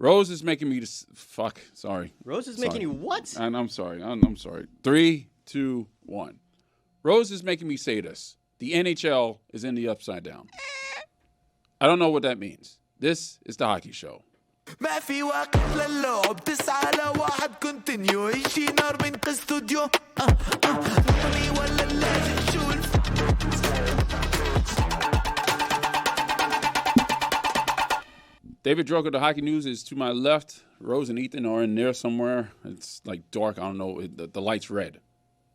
Rose is making me fuck. Sorry. Rose is making you what? I'm sorry. I'm sorry. 3, 2, 1. Rose is making me say this. The NHL is in the upside down. I don't know what that means. This is the Hockey Show. ما في وقت للعب 9-1 كونتينيو يجي نار من استوديو نقني ولا لازم شولف. David Drogo, the Hockey News, is to my left. Rose and Ethan are in there somewhere. It's like dark. I don't know. The light's red.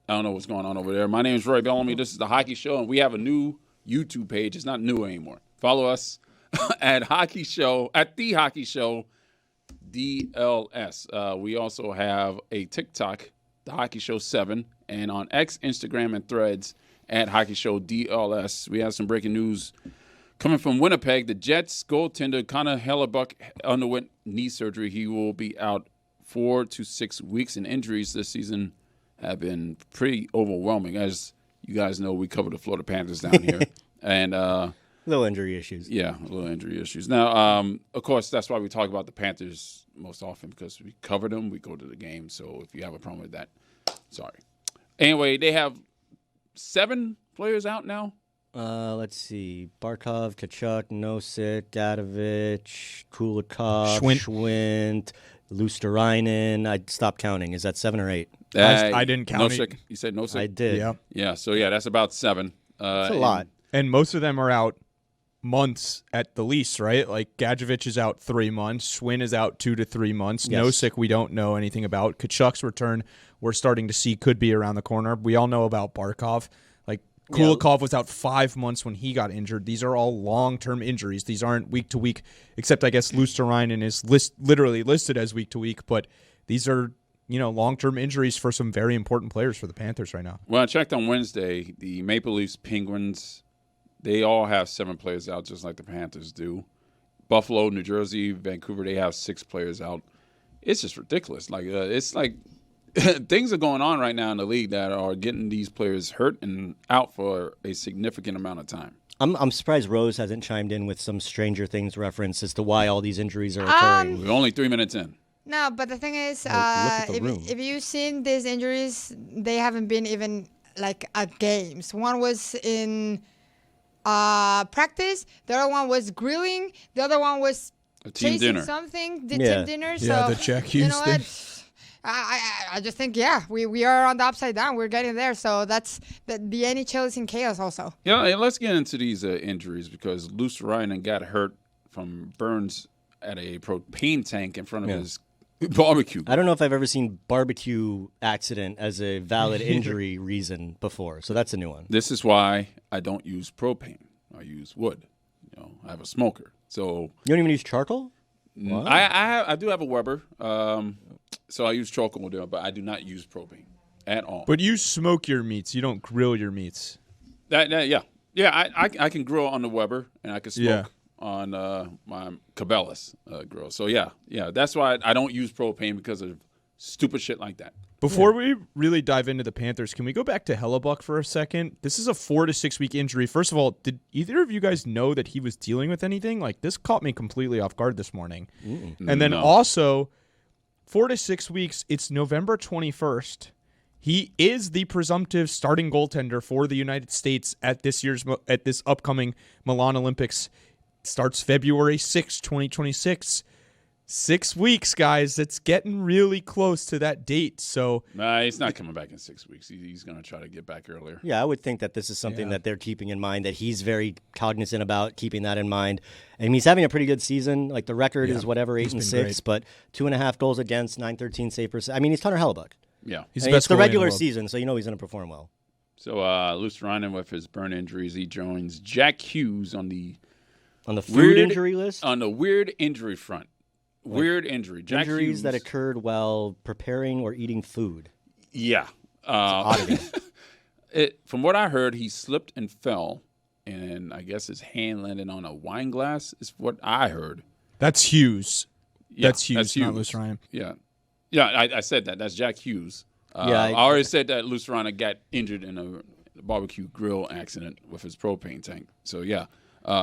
I don't know what's going on over there. My name is Roy Bellamy. This is the Hockey Show, and we have a new YouTube page. It's not new anymore. Follow us at The Hockey Show DLS. We also have a TikTok, The Hockey Show 7, and on X, Instagram, and Threads at Hockey Show DLS. We have some breaking news coming from Winnipeg. The Jets goaltender Connor Hellebuck underwent knee surgery. He will be out 4 to 6 weeks, and injuries this season have been pretty overwhelming. As you guys know, we cover the Florida Panthers down here. And little injury issues. Yeah, little injury issues. Now, of course, that's why we talk about the Panthers most often, because we cover them, we go to the game. So if you have a problem with that, sorry. Anyway, they have 7 players out now. Let's see. Barkov, Tkachuk, Nosek, Dadovich, Kulikov, Schwint, Luosterainen. I stopped counting. Is that 7 or 8? I didn't count Nosek. it. You said Nosek? I did. Yeah. Yeah, so that's about 7. That's a lot. And most of them are out months at the least, right? Like Gadjevich is out 3 months. Schwinn is out 2 to 3 months. Yes. Nosek, we don't know anything about. Kachuk's return, we're starting to see could be around the corner. We all know about Barkov. Like Kulikov was out 5 months when he got injured. These are all long-term injuries. These aren't week-to-week, except I guess Luosterainen is literally listed as week-to-week, but these are long-term injuries for some very important players for the Panthers right now. Well, I checked on Wednesday. The Maple Leafs, Penguins, they all have 7 players out, just like the Panthers do. Buffalo, New Jersey, Vancouver, they have 6 players out. It's just ridiculous. It's like things are going on right now in the league that are getting these players hurt and out for a significant amount of time. I'm surprised Rose hasn't chimed in with some Stranger Things reference as to why all these injuries are occurring. We're only 3 minutes in. No, but the thing is, if you've seen these injuries, they haven't been even like at games. One was in practice. The other one was grilling. The other one was a team chasing dinner. Something. The team dinner. Yeah, so, the Jack Hughes thing. I just think, we are on the upside down. We're getting there. So that's the NHL is in chaos also. Yeah, let's get into these injuries because Luosterainen got hurt from burns at a propane tank in front of his barbecue. I don't know if I've ever seen barbecue accident as a valid injury reason before, so that's a new one. This is why I don't use propane. I use wood. I have a smoker. So you don't even use charcoal? I do have a Weber, so I use charcoal there, but I do not use propane at all. But you smoke your meats. You don't grill your meats. Yeah. I can grill on the Weber, and I can smoke on my Cabela's grill. So yeah, that's why I don't use propane because of stupid shit like that. Before we really dive into the Panthers, can we go back to Hellebuck for a second? This is a 4 to 6 week injury. First of all, did either of you guys know that he was dealing with anything? Like, this caught me completely off guard this morning. And then also, 4 to 6 weeks, it's November 21st. He is the presumptive starting goaltender for the United States at this upcoming Milan Olympics. It starts February 6, 2026. 6 weeks, guys. It's getting really close to that date. So he's not coming back in 6 weeks. He's going to try to get back earlier. Yeah, I would think that this is something that they're keeping in mind, that he's very cognizant about keeping that in mind. And he's having a pretty good season. Like, the record is 8-6, but 2.5 goals against, .913 save percent. I mean, he's Connor Hellebuck. Yeah, it's the regular season, so he's going to perform well. So Luosterainen, with his burn injuries, he joins Jack Hughes on the food injury list. On the weird injury front. Weird injury. Jack Injuries Hughes, that occurred while preparing or eating food. Yeah. From what I heard, he slipped and fell, and I guess his hand landed on a wine glass is what I heard. That's Hughes. Yeah, that's Hughes, not Luosterainen. Yeah. Yeah, I said that. That's Jack Hughes. I already said that Luosterainen got injured in a barbecue grill accident with his propane tank. So, yeah.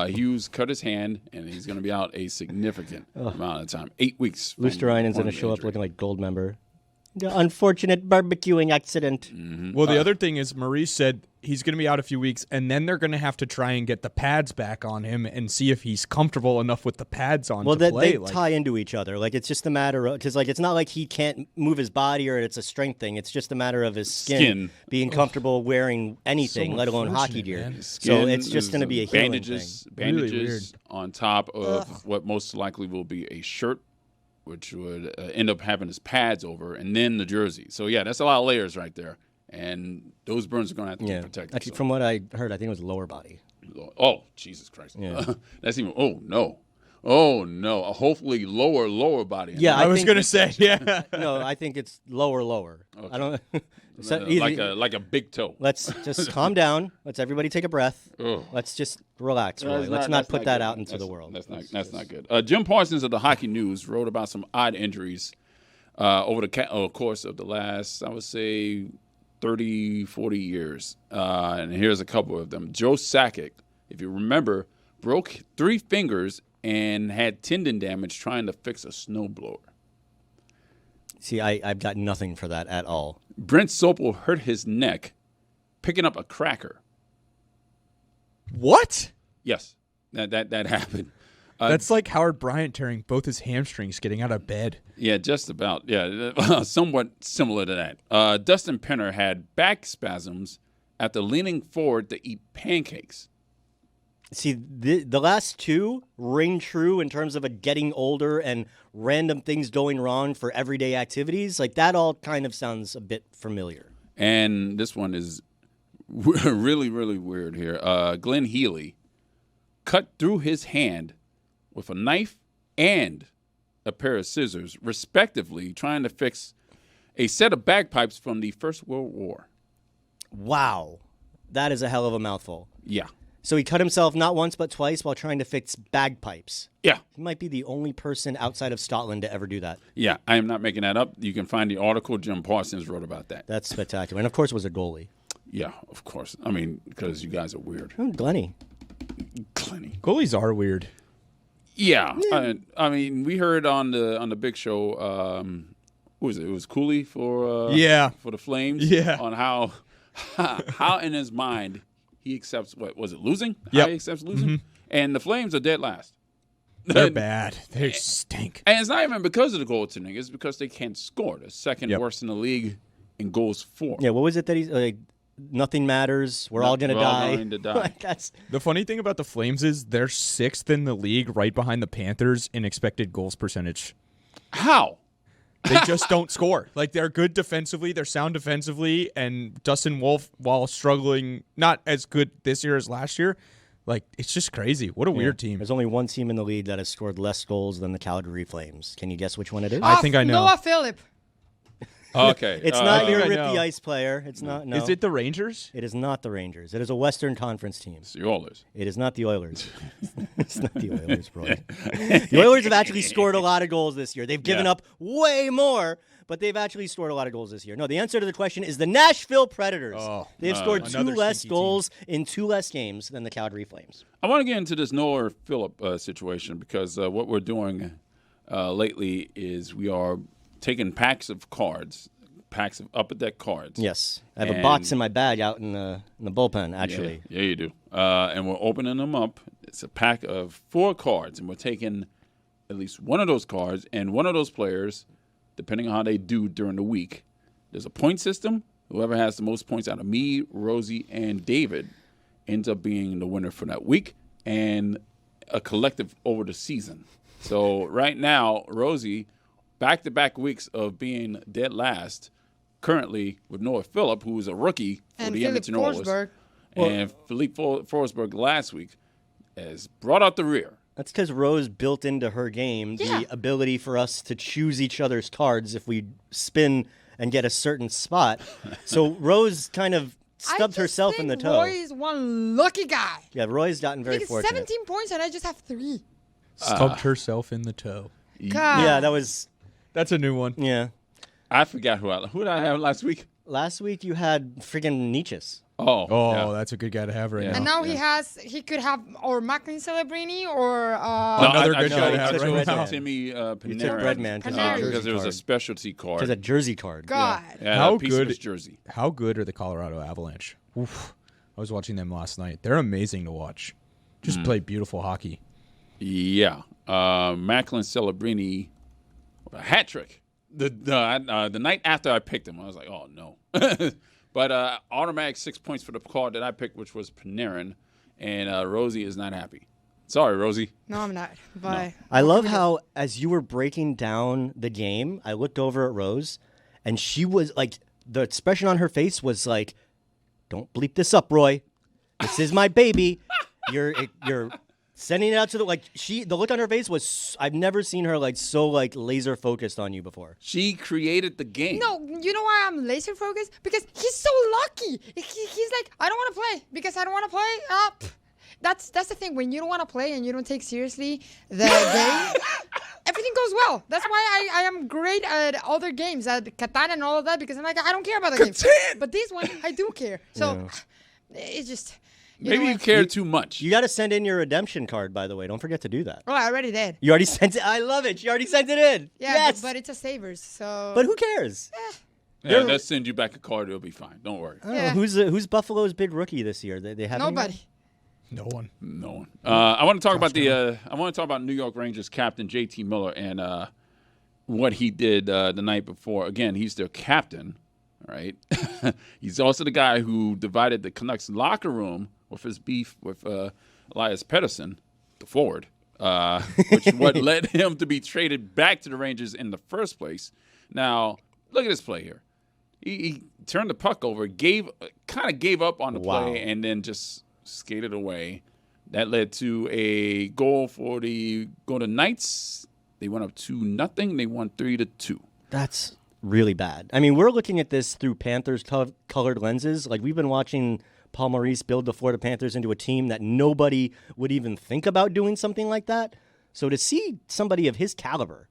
Hughes cut his hand, and he's going to be out a significant amount of time. 8 weeks. Luosterainen's going to show up looking like Goldmember. The unfortunate barbecuing accident. Mm-hmm. Well, the other thing is Maurice said he's going to be out a few weeks, and then they're going to have to try and get the pads back on him and see if he's comfortable enough with the pads on to play. They tie into each other. Like, it's just a matter of, because, like, it's not like he can't move his body or it's a strength thing. It's just a matter of his skin. Being comfortable wearing anything, let alone hockey gear. So it's just going to be a healing thing. Bandages on top of what most likely will be a shirt, which would end up having his pads over, and then the jersey. So, yeah, that's a lot of layers right there. And those burns are going to have to be protected. Actually, from what I heard, I think it was lower body. Oh, Jesus Christ. Yeah. That's even, oh, no. Hopefully lower body. Yeah, I was going to say, yeah. No, I think it's lower. Okay. I don't like a big toe. Let's just calm down. Let's everybody take a breath. Ugh. Let's just relax. Really. Let's not put that out into the world. That's not good. Jim Parsons of the Hockey News wrote about some odd injuries over the course of the last, I would say, 30, 40 years. And here's a couple of them. Joe Sakic, if you remember, broke 3 fingers and had tendon damage trying to fix a snowblower. See, I've got nothing for that at all. Brent Sopel hurt his neck picking up a cracker. What? Yes, that happened. That's like Howard Bryant tearing both his hamstrings getting out of bed. Yeah, just about. Yeah, somewhat similar to that. Dustin Penner had back spasms after leaning forward to eat pancakes. See, the last 2 ring true in terms of a getting older and random things going wrong for everyday activities. Like, that all kind of sounds a bit familiar. And this one is really, really weird here. Glenn Healy cut through his hand with a knife and a pair of scissors, respectively, trying to fix a set of bagpipes from the First World War. Wow. That is a hell of a mouthful. Yeah. So he cut himself not once but twice while trying to fix bagpipes. Yeah. He might be the only person outside of Scotland to ever do that. Yeah, I am not making that up. You can find the article Jim Parsons wrote about that. That's spectacular. And, of course, it was a goalie. Yeah, of course. I mean, because you guys are weird. Oh, Glenny. Goalies are weird. Yeah. I mean, we heard on the big show, who was it? It was Cooley for the Flames. Yeah. On how in his mind he accepts, what was it, losing? Yep. How he accepts losing? Mm-hmm. And the Flames are dead last. They're bad. They stink. And it's not even because of the goaltending. It's because they can't score. They're second worst in the league in goals for. Yeah, what was it that he's like? Nothing matters. We're all gonna die. All going to die. Like, that's The funny thing about the Flames is they're 6th in the league, right behind the Panthers in expected goals percentage. How? They just don't score. Like, they're good defensively, they're sound defensively, and Dustin Wolf, while struggling, not as good this year as last year, like, it's just crazy. What a weird team. There's only one team in the league that has scored less goals than the Calgary Flames. Can you guess which one it is? I think I know. Noah Phillip. Okay. It's not your I Rip know. the Ice player. It's not. No. Is it the Rangers? It is not the Rangers. It is a Western Conference team. It's the Oilers. It is not the Oilers. It's not the Oilers, Roy. The Oilers have actually scored a lot of goals this year. They've given up way more, but they've actually scored a lot of goals this year. No, the answer to the question is the Nashville Predators. They've scored 2 less goals in 2 less games than the Calgary Flames. I want to get into this Noah Phillip situation because what we're doing lately is we are taking packs of upper deck cards. Yes, I have a box in my bag out in the bullpen. Actually, yeah, you do. And we're opening them up. It's a pack of 4 cards, and we're taking at least one of those cards and one of those players, depending on how they do during the week. There's a point system. Whoever has the most points out of me, Rosie, and David ends up being the winner for that week, and a collective over the season. So right now, Rosie, back-to-back weeks of being dead last, currently with Noah Phillip, who is a rookie for And the Philip Edmonton Oilers. Forsberg. And Philippe Forsberg last week has brought out the rear. that's because Rose built into her game the ability for us to choose each other's cards if we spin and get a certain spot. So Rose kind of stubbed herself in the toe. Roy is one lucky guy. Yeah, Roy's gotten very He fortunate. 17 points and I just have 3. Stubbed herself in the toe. God. Yeah, that was. That's a new one. Yeah. I forgot who did I have last week? Last week you had friggin' Nietzsche's. Oh, that's a good guy to have right And now. now he could have or Macklin Celebrini or Another good guy to have right now. Timmy Panarin. You took Breadman because there was a specialty card. Because a jersey card. God. Yeah, How a piece good of his jersey. How good are the Colorado Avalanche? Oof. I was watching them last night. They're amazing to watch. Just play beautiful hockey. Yeah. Macklin Celebrini, a hat trick. The night after I picked him, I was like, oh, no. But automatic 6 points for the card that I picked, which was Panarin, and Rosie is not happy. Sorry, Rosie. No, I'm not. But I love how, as you were breaking down the game, I looked over at Rose, and she was like, the expression on her face was like, don't bleep this up, Roy. This is my baby. You're sending it out to the the look on her face was, I've never seen her so laser focused on you before. She created the game. no, you know why I'm laser focused? Because he's so lucky. He's like, I don't want to play because I don't want to play. That's the thing. When you don't want to play and you don't take seriously the game, everything goes well. That's why I am great at other games, at Catan and all of that, because I'm like, I don't care about the game. But this one, I do care. So it's just... Maybe you care too much. You got to send in your redemption card, by the way. Don't forget to do that. Oh, I already did. You already sent it. I love it. You already sent it in. Yeah, yes. but it's a Savers, so... But who cares? Yeah, let's send you back a card. It'll be fine. Don't worry. I don't know. Who's Buffalo's big rookie this year? They have Nobody. No one. No one. I want to talk about I want to talk about New York Rangers captain JT Miller and what he did the night before. Again, he's their captain, right? He's also the guy who divided the Canucks locker room with his beef with Elias Pettersson, the forward, which what led him to be traded back to the Rangers in the first place. Now, look at this play here. He turned the puck over, kind of gave up on the play, and then just skated away. That led to a goal for the Golden Knights. They went up 2-0. They won 3-2. That's really bad. I mean, we're looking at this through Panthers colored lenses. We've been watching Paul Maurice build the Florida Panthers into a team that nobody would even think about doing something like that. So to see somebody of his caliber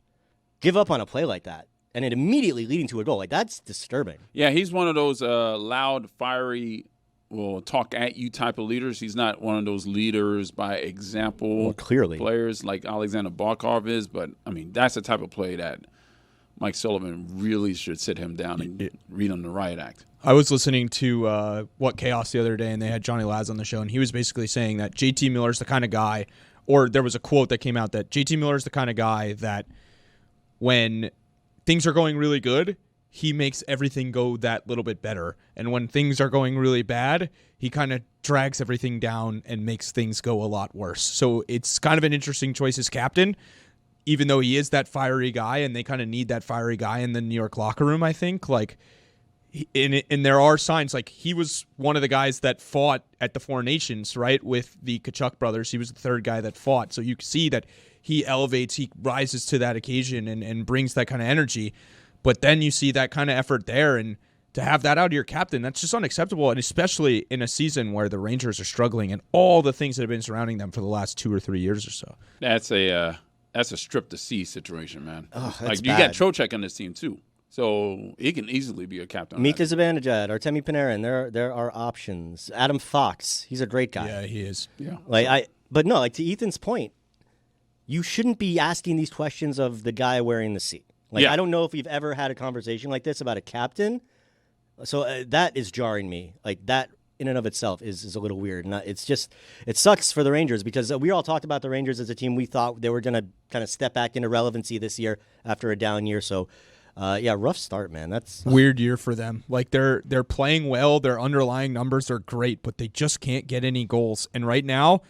give up on a play like that and it immediately leading to a goal, that's disturbing. Yeah, he's one of those loud, fiery, will talk at you type of leaders. He's not one of those leaders by example clearly players like Alexander Barkov is, but I mean that's the type of play that Mike Sullivan really should sit him down and read on the riot act. I was listening to What Chaos the other day, and they had Johnny Laz on the show, and he was basically saying that JT Miller's the kind of guy, or there was a quote that came out that JT Miller's the kind of guy that when things are going really good, he makes everything go that little bit better. And when things are going really bad, he kind of drags everything down and makes things go a lot worse. So it's kind of an interesting choice as captain, even though he is that fiery guy, and they kind of need that fiery guy in the New York locker room, I think. And there are signs, he was one of the guys that fought at the Four Nations, right, with the Kachuk brothers. He was the third guy that fought. So you can see that he elevates, he rises to that occasion and brings that kind of energy. But then you see that kind of effort there, and to have that out of your captain, that's just unacceptable, and especially in a season where the Rangers are struggling and all the things that have been surrounding them for the last 2 or 3 years or so. That's a strip to see situation, man. Oh, you got Trocheck on this team too, so he can easily be a captain. Mika Zibanejad, Artemi Panarin, there are options. Adam Fox, he's a great guy. Yeah, he is. Yeah. But no, to Ethan's point, you shouldn't be asking these questions of the guy wearing the C. I don't know if we've ever had a conversation like this about a captain. So that is jarring me. That in and of itself is a little weird. And it sucks for the Rangers because we all talked about the Rangers as a team we thought they were going to kind of step back into relevancy this year after a down year. So, rough start, man. That's weird year for them. They're playing well. Their underlying numbers are great, but they just can't get any goals. And right now,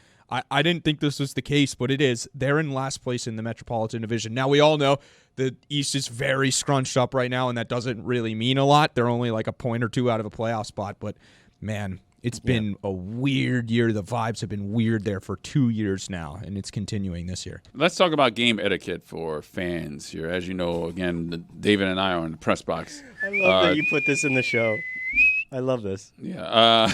I didn't think this was the case, but it is. They're in last place in the Metropolitan Division. Now, we all know the East is very scrunched up right now, and that doesn't really mean a lot. They're only a point or two out of a playoff spot. But, man, it's been a weird year. The vibes have been weird there for 2 years now, and it's continuing this year. Let's talk about game etiquette for fans here. As you know, again, David and I are in the press box. I love that you put this in the show. I love this. Yeah.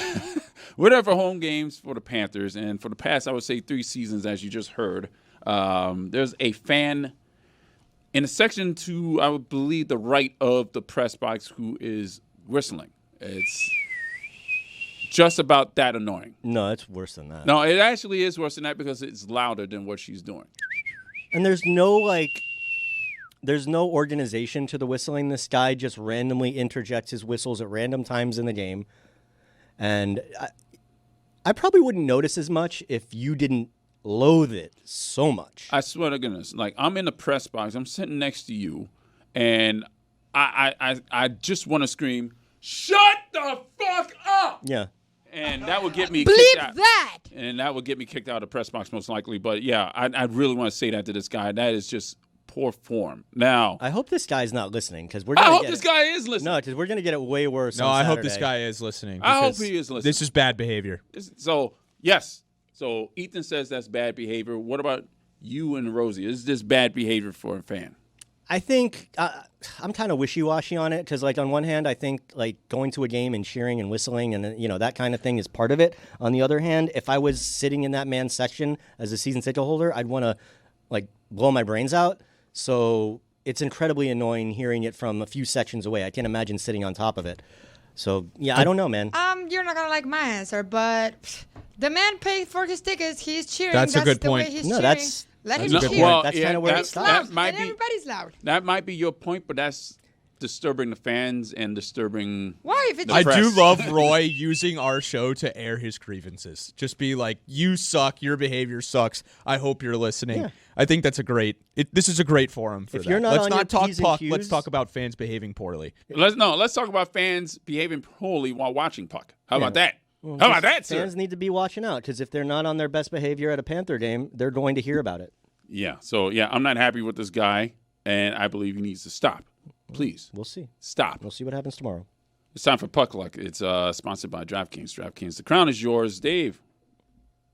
We're there for home games for the Panthers, and for the past, I would say 3 seasons, as you just heard, there's a fan in a section to, I would believe, the right of the press box who is whistling. just about that annoying. No, it's worse than that. No, it actually is worse than that because it's louder than what she's doing. And there's no organization to the whistling. This guy just randomly interjects his whistles at random times in the game. And I probably wouldn't notice as much if you didn't loathe it so much. I swear to goodness, like I'm in the press box, I'm sitting next to you, and I just want to scream, "Shut the fuck up!" Yeah. And that would get me kicked out. Bleep that! And that would get me kicked out of the press box most likely. But yeah, I really want to say that to this guy. That is just poor form. Now, I hope this guy's not listening because we're. I gonna hope get this it. guy is listening. No, because we're gonna get it way worse. No, on I hope Saturday. this guy is listening. I hope because he is listening. This is bad behavior. So yes. So Ethan says that's bad behavior. What about you and Rosie? Is this bad behavior for a fan? I think I'm kind of wishy-washy on it because, like, on one hand, I think like going to a game and cheering and whistling and that kind of thing is part of it. On the other hand, if I was sitting in that man's section as a season ticket holder, I'd want to like blow my brains out. So it's incredibly annoying hearing it from a few sections away. I can't imagine sitting on top of it. So yeah, I don't know, man. You're not gonna like my answer, but the man paid for his tickets. He's cheering. That's a good the point. way he's No, cheering. that's Let him a good cheer. point. That's kind of where it It's stops. loud, That might and be- everybody's loud. That might be your point, but that's disturbing the fans and disturbing. Why? If it's I press. do love Roy using our show to air his grievances. Just be like, you suck, your behavior sucks. I hope you're listening. Yeah. I think that's this is a great forum for If that. you're not Let's on your not talk P's and puck. Q's- Let's talk about fans behaving poorly. Let's talk about fans behaving poorly while watching puck. How about that? How about that, sir? Fans need to be watching out because if they're not on their best behavior at a Panther game, they're going to hear about it. Yeah. So yeah, I'm not happy with this guy, and I believe he needs to stop. Please We'll see. stop. We'll see what happens tomorrow. It's time for Puck Luck. It's sponsored by DraftKings. DraftKings. The crown is yours, Dave.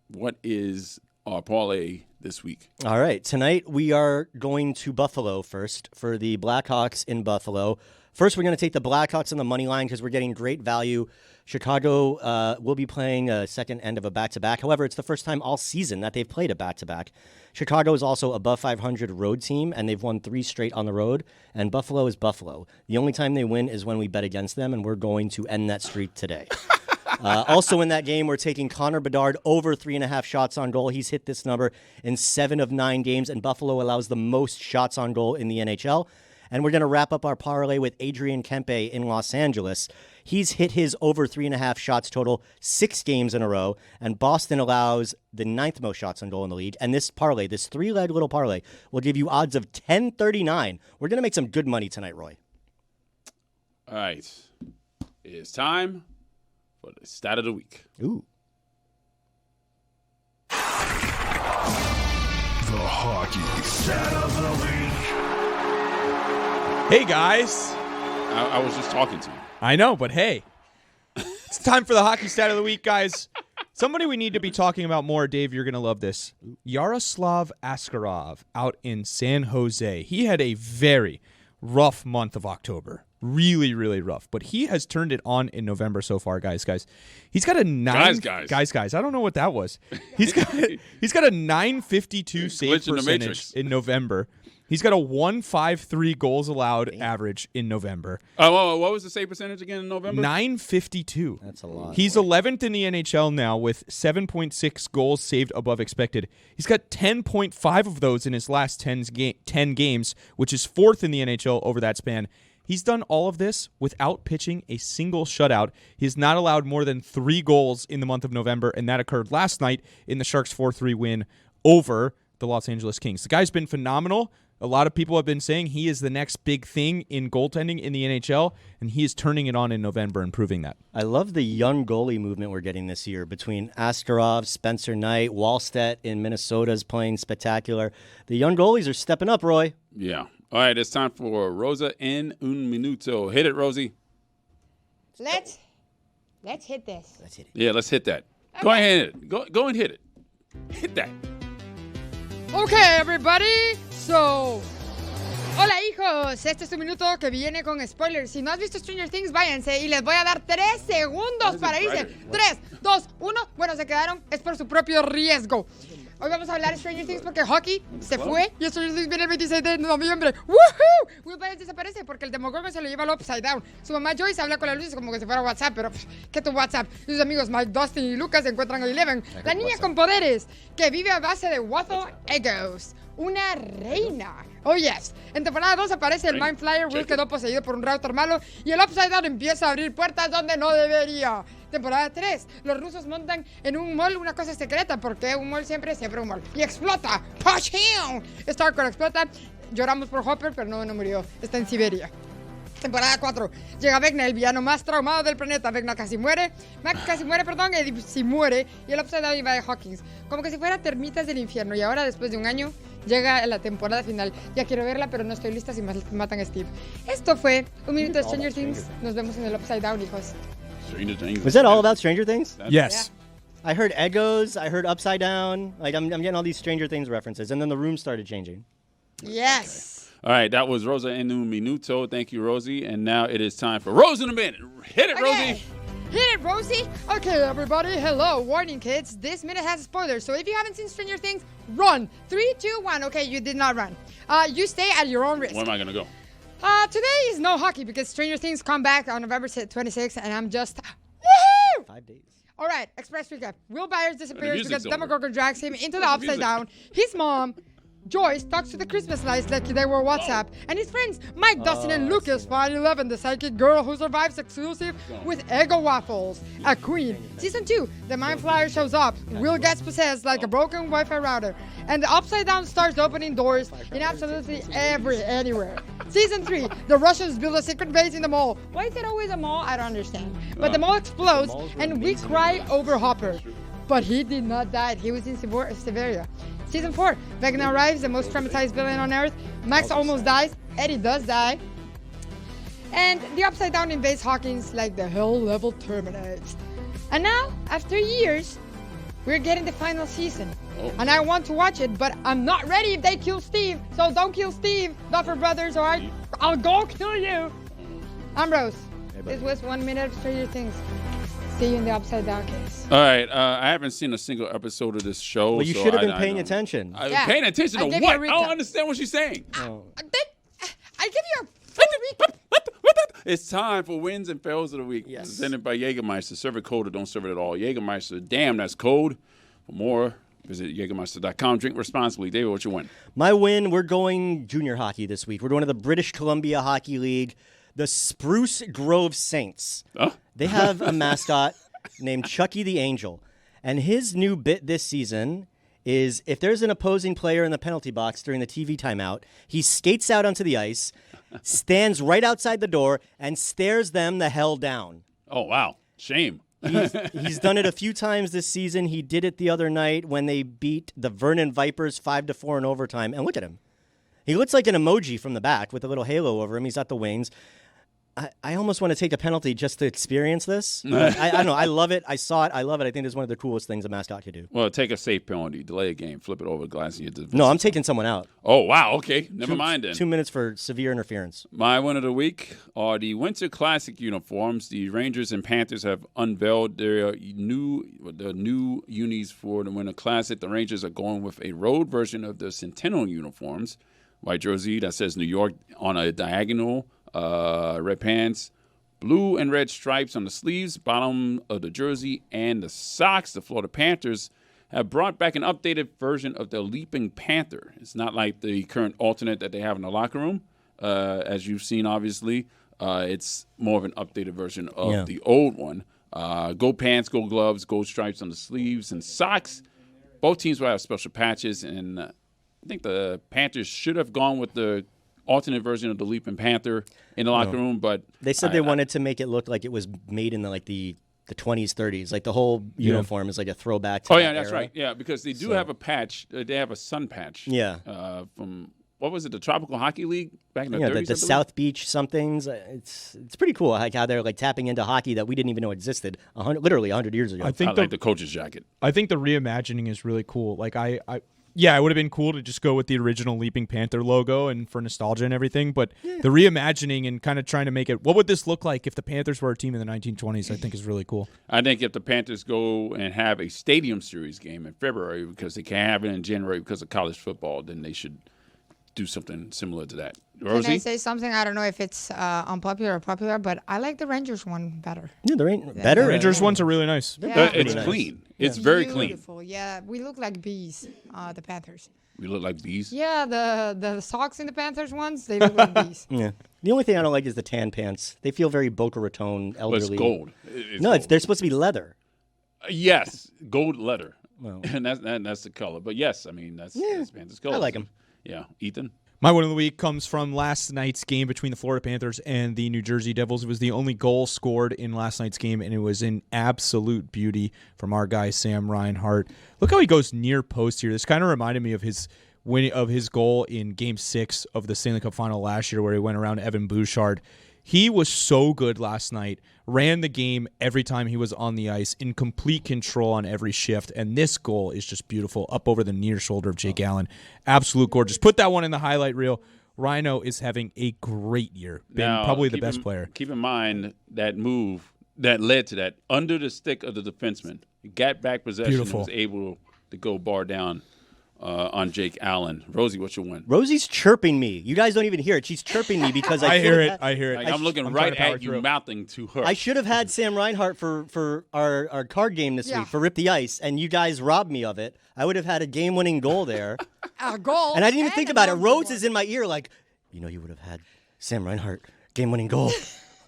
What is our parlay this week? All right. Tonight we are going to Buffalo first for the Blackhawks in Buffalo. First, we're going to take the Blackhawks on the money line because we're getting great value. Chicago will be playing a second end of a back-to-back. However, it's the first time all season that they've played a back-to-back. Chicago is also above 500 road team, and they've won 3 straight on the road. And Buffalo is Buffalo. The only time they win is when we bet against them, and we're going to end that streak today. Also in that game, we're taking Connor Bedard over 3.5 shots on goal. He's hit this number in 7 of 9 games, and Buffalo allows the most shots on goal in the NHL. And we're going to wrap up our parlay with Adrian Kempe in Los Angeles. He's hit his over 3.5 shots total 6 games in a row, and Boston allows the 9th most shots on goal in the league. And this parlay, this 3-leg little parlay, will give you odds of 10.39. We're going to make some good money tonight, Roy. All right. It's time for the stat of the week. Ooh. The hockey stat of the week. Hey, guys. I was just talking to you. I know, but hey. It's time for the hockey stat of the week, guys. Somebody we need to be talking about more. Dave, you're going to love this. Yaraslov Askarov out in San Jose. He had a very rough month of October. Really, really rough. But he has turned it on in November so far, guys. He's got a guys. I don't know what that was. He's got a 952 save Glitch in the percentage Matrix. in November. He's got a 153 goals allowed average in November. Oh, what was the save percentage again in November? 952. That's a lot. He's 11th in the NHL now with 7.6 goals saved above expected. He's got 10.5 of those in his last 10 games, which is 4th in the NHL over that span. He's done all of this without pitching a single shutout. He's not allowed more than 3 goals in the month of November, and that occurred last night in the Sharks' 4-3 win over the Los Angeles Kings. The guy's been phenomenal. A lot of people have been saying he is the next big thing in goaltending in the NHL, and he is turning it on in November and proving that. I love the young goalie movement we're getting this year between Askarov, Spencer Knight, Wallstedt in Minnesota is playing spectacular. The young goalies are stepping up, Roy. Yeah. All right, it's time for Rosa En Un Minuto. Hit it, Rosie. Let's hit this. Let's hit it. Yeah, let's hit that. Go ahead and hit it. Go and hit it. Hit that. Okay, everybody. So, hola hijos, este es tu minuto que viene con spoilers. Si no has visto Stranger Things, váyanse y les voy a dar 3 segundos para irse. 3, 2, 1. Bueno, se quedaron, es por su propio riesgo. Hoy vamos a hablar de Stranger Things porque hockey se fue y Stranger Things viene el 26 de noviembre. ¡Woohoo! Will Byers desaparece porque el Demogorgon se lo lleva al Upside Down. Su mamá Joyce habla con las luces como que si fuera WhatsApp, pero ¿qué tu WhatsApp? Y sus amigos Mike, Dustin y Lucas se encuentran a Eleven, la niña con poderes que vive a base de Waffle Egos. Una reina. Oh, yes. En temporada 2 aparece el Mind Flyer. Will quedó poseído por un router malo y el Upside Down empieza a abrir puertas donde no debería. Temporada 3. Los rusos montan en un mall una cosa secreta porque un mall siempre un mall. Y explota. ¡Pachim! Starcore explota. Lloramos por Hopper, pero no murió. Está en Siberia. Temporada 4. Llega Vecna, el villano más traumado del planeta. Vecna casi muere. Mac casi muere, perdón. Eddie sí muere. Y el Upside Down invade Hawkins. Como que si fuera termitas del infierno. Y ahora, después de un año, llega la temporada final. Ya quiero verla, pero no estoy lista si matan a Steve. Esto fue un minuto de Stranger Things. Nos vemos en el Upside Down, hijos. Was that all about Stranger Things? Yes. Yeah. I heard Egos, I heard Upside Down. Like I'm getting all these Stranger Things references, and then the room started changing. Yes. All right, that was Rosa En Un Minuto. Thank you, Rosie. And now it is time for Rosa in a Minute. Hit it, Rosie. Hit it, Rosie. Okay, everybody. Hello. Warning, kids. This minute has spoilers. So if you haven't seen Stranger Things, run. 3, 2, 1. Okay, you did not run. You stay at your own risk. Where am I going to go? Today is no hockey because Stranger Things come back on November 26th, and I'm just woohoo! 5 days. All right, express recap. Will Byers disappears because music's over. Demogorgon drags him into the The Upside music. Down. His mom, Joyce, talks to the Christmas lights like they were WhatsApp. And his friends, Mike, Dustin, and Lucas find Eleven, the psychic girl who survives exclusive with Eggo Waffles, a queen. Season 2, the Mind Flyer shows up. Will gets possessed like a broken Wi-Fi router. And the Upside Down starts opening doors in absolutely anywhere. Season 3, the Russians build a secret base in the mall. Why is it always a mall? I don't understand. But the mall explodes, and we cry over Hopper. But he did not die. He was in Siberia. Season 4, Vecna arrives, the most traumatized villain on Earth. Max almost dies. Eddie does die. And the Upside Down invades Hawkins like the hell level terminates. And now, after years, we're getting the final season. And I want to watch it, but I'm not ready if they kill Steve. So don't kill Steve, Duffer Brothers, or I'll go kill you. I'm Rose. This was 1 minute of Stranger Things. See you in the Upside Down case. All right, I haven't seen a single episode of this show. Well, you so should have I been paying don't- attention. Yeah. Paying attention I to gave you what? a I recap. don't understand what she's saying. I give you a full recap. It's time for wins and fails of the week. Yes. Presented by Jägermeister. Serve it cold or don't serve it at all. Jägermeister, damn, that's cold. For more, visit Jägermeister.com. Drink responsibly. David, what you win? My win, we're going junior hockey this week. We're going to the British Columbia Hockey League, the Spruce Grove Saints. Huh? They have a mascot named Chucky the Angel. And his new bit this season is if there's an opposing player in the penalty box during the TV timeout, he skates out onto the ice, stands right outside the door, and stares them the hell down. Oh, wow. Shame. He's done it a few times this season. He did it the other night when they beat the Vernon Vipers 5-4 in overtime. And look at him. He looks like an emoji from the back with a little halo over him. He's at the wings. I almost want to take a penalty just to experience this. I don't know. I love it. I saw it. I love it. I think it's one of the coolest things a mascot could do. Well, take a safe penalty. Delay a game. Flip it over the glass. And you No, I'm taking someone out. Oh, wow. Okay. Never mind then. 2 minutes for severe interference. My win of the week are the Winter Classic uniforms. The Rangers and Panthers have unveiled their new unis for the Winter Classic. The Rangers are going with a road version of the Centennial uniforms. White jersey that says New York on a diagonal, red pants, blue and red stripes on the sleeves, bottom of the jersey, and the socks. The Florida Panthers have brought back an updated version of the Leaping Panther. It's not like the current alternate that they have in the locker room, as you've seen, obviously. It's more of an updated version of the old one. Gold pants, gold gloves, gold stripes on the sleeves, and socks. Both teams will have special patches, and I think the Panthers should have gone with the alternate version of the Leaping Panther in the locker room, but They said they wanted to make it look like it was made in the 20s, 30s. Like the whole uniform is like a throwback to Oh, that yeah, that's era. right. Yeah, because they do have a patch. They have a sun patch. Yeah. From, what was it, the Tropical Hockey League back in the Yeah, 30s? the South Beach somethings. It's pretty cool like how they're like tapping into hockey that we didn't even know existed literally 100 years ago. I I think like the coach's jacket. I think the reimagining is really cool. Like Yeah, it would have been cool to just go with the original Leaping Panther logo and for nostalgia and everything, but the reimagining and kind of trying to make it, what would this look like if the Panthers were a team in the 1920s, I think is really cool. I think if the Panthers go and have a Stadium Series game in February because they can't have it in January because of college football, then they should do something similar to that. Rosie? Can I say something? I don't know if it's unpopular or popular, but I like the Rangers one better. Yeah, there ain't better. Rangers ones are really nice. Yeah. It's clean. It's very clean. Beautiful. Yeah, we look like bees, the Panthers. We look like bees. Yeah, the socks in the Panthers ones, they look like bees. Yeah. The only thing I don't like is the tan pants. They feel very Boca Raton, Well, it's elderly. gold. They're supposed to be leather. Yes, gold leather. Well. And that's the color. But yes, I mean, that's Panthers color. I like them. Yeah. Ethan? My win of the week comes from last night's game between the Florida Panthers and the New Jersey Devils. It was the only goal scored in last night's game, and it was in absolute beauty from our guy Sam Reinhart. Look how he goes near post here. This kind of reminded me of his goal in Game 6 of the Stanley Cup Final last year, where he went around Evan Bouchard. He was so good last night, ran the game every time he was on the ice, in complete control on every shift, and this goal is just beautiful, up over the near shoulder of Jake Allen. Absolute gorgeous. Put that one in the highlight reel. Rhino is having a great year. Been Now, probably the best player. Keep in mind that move that led to that, under the stick of the defenseman. He got back possession Beautiful. and was able to go bar down on Jake Allen. Rosie, what's your win? Rosie's chirping me. You guys don't even hear it. She's chirping me because I hear it. Like, I'm looking I'm right trying to power at you, through. mouthing to her. I should have had Sam Reinhart for our card game this Yeah. week for Rip the Ice, and you guys robbed me of it. I would have had a game-winning goal there. A goal. And I didn't even think a about it. goal. Rhodes is in my ear like, you would have had Sam Reinhart, game-winning goal.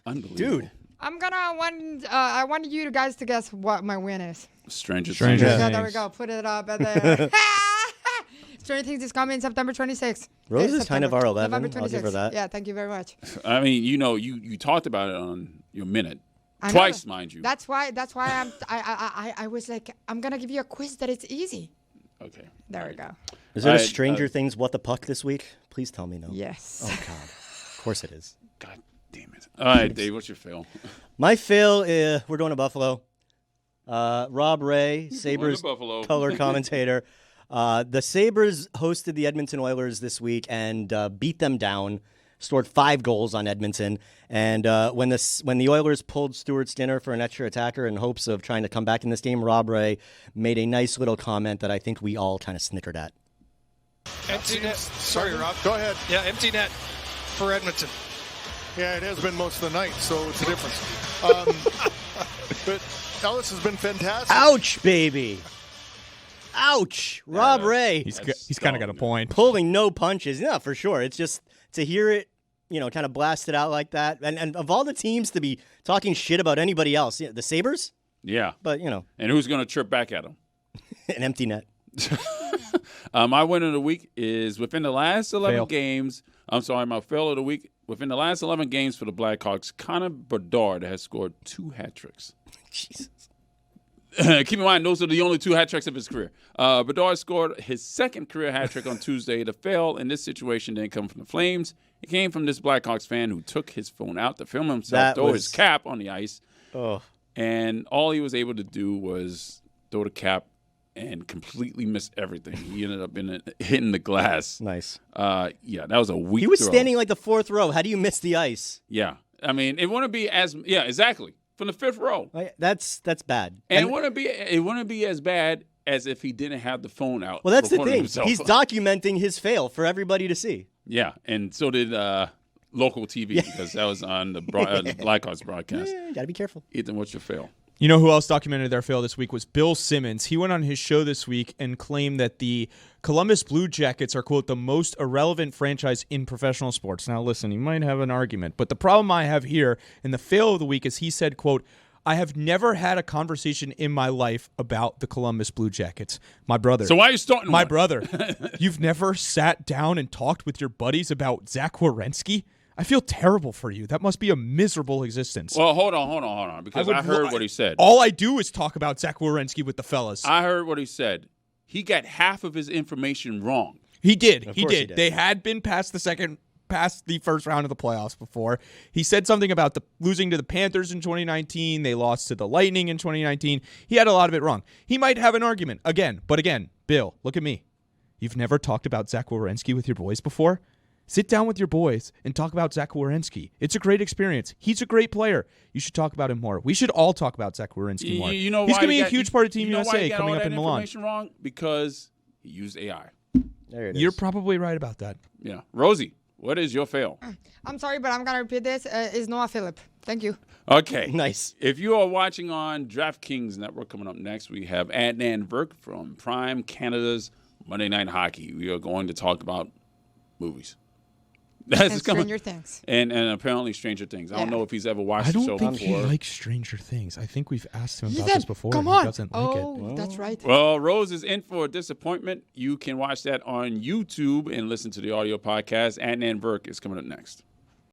Unbelievable. Dude. I want you guys to guess what my win is. Stranger Stranger Things. Yeah, there we Thanks. go. Put it up at there. Stranger Things is coming September 26th. Rose is kind of our 11. November I'll give her 26th. that. Yeah, thank you very much. I mean, you talked about it on your minute. I know Twice, that. mind you. That's why I was like, I'm gonna give you a quiz that it's easy. Okay. There we go. Is there a Alright, Stranger Things What the Puck this week? Please tell me no. Yes. Oh, God. Of course it is. God damn it. All right, Dave, what's your fail? My fail, we're going to Buffalo. Rob Ray, Sabres Buffalo. color commentator. The Sabres hosted the Edmonton Oilers this week and beat them down, scored 5 goals on Edmonton. And when the Oilers pulled Stuart Skinner for an extra attacker in hopes of trying to come back in this game, Rob Ray made a nice little comment that I think we all kind of snickered at. Empty net. Sorry, Rob. Go ahead. Yeah, empty net for Edmonton. Yeah, it has been most of the night, so it's a difference. But Ellis has been fantastic. Ouch, baby. Ouch. Rob Ray He's That's kind of got a dumb. point. pulling no punches. Yeah, for sure. It's just to hear it, kind of blast it out like that. And of all the teams to be talking shit about anybody else, the Sabres, Yeah. but, And who's going to trip back at him? an empty net. My win of the week is within the last 11 Fail. games. I'm sorry, my fail of the week. Within the last 11 games for the Blackhawks, Connor Bedard has scored 2 hat tricks. Jesus. Keep in mind, those are the only 2 hat tricks of his career. Bedard scored his second career hat trick on Tuesday. The fail in this situation didn't come from the Flames. It came from this Blackhawks fan who took his phone out to film himself That throw was- his cap on the ice. Oh, And all he was able to do was throw the cap and completely miss everything. He ended up hitting the glass. nice. Yeah, that was a weak He was throw. standing like the 4th row. How do you miss the ice? Yeah. I mean, it wouldn't be as – yeah, exactly. From the 5th row. That's bad. And it wouldn't be as bad as if he didn't have the phone out. Well, that's the recording thing. himself. He's documenting his fail for everybody to see. Yeah, and so did local TV because that was on the Blackhawks broadcast. Gotta be careful. Ethan, what's your fail? You know who else documented their fail this week was Bill Simmons. He went on his show this week and claimed that the Columbus Blue Jackets are, quote, the most irrelevant franchise in professional sports. Now, listen, he might have an argument, but the problem I have here in the fail of the week is he said, quote, I have never had a conversation in my life about the Columbus Blue Jackets. My brother. So why are you starting My one? brother. You've never sat down and talked with your buddies about Zach Werenski? I feel terrible for you. That must be a miserable existence. Well, hold on, because I heard what he said. All I do is talk about Zach Werenski with the fellas. I heard what he said. He got half of his information wrong. He did. Of He course he did. did. They had been past the first round of the playoffs before. He said something about the losing to the Panthers in 2019. They lost to the Lightning in 2019. He had a lot of it wrong. He might have an argument again, but again, Bill, look at me. You've never talked about Zach Werenski with your boys before? Sit down with your boys and talk about Zach Werenski. It's a great experience. He's a great player. You should talk about him more. We should all talk about Zach Werenski more. You know He's why going to be you a huge part of Team USA coming up in Milan. Wrong because he used AI. There it You're is. probably right about that. Yeah, Rosie, what is your fail? I'm sorry, but I'm gonna repeat this. Is Noah Phillip. Thank you. Okay, Nice. If you are watching on DraftKings Network, coming up next, we have Adnan Verk from Prime Canada's Monday Night Hockey. We are going to talk about movies. And Stranger Things. And apparently Stranger Things. I don't Yeah. know if he's ever watched I the show don't think before. he likes Stranger Things. I think we've asked him He about said, this before. come and on. he doesn't like it. Oh, that's right. Well, Rose is in for a disappointment. You can watch that on YouTube and listen to the audio podcast. Adnan Verk is coming up next.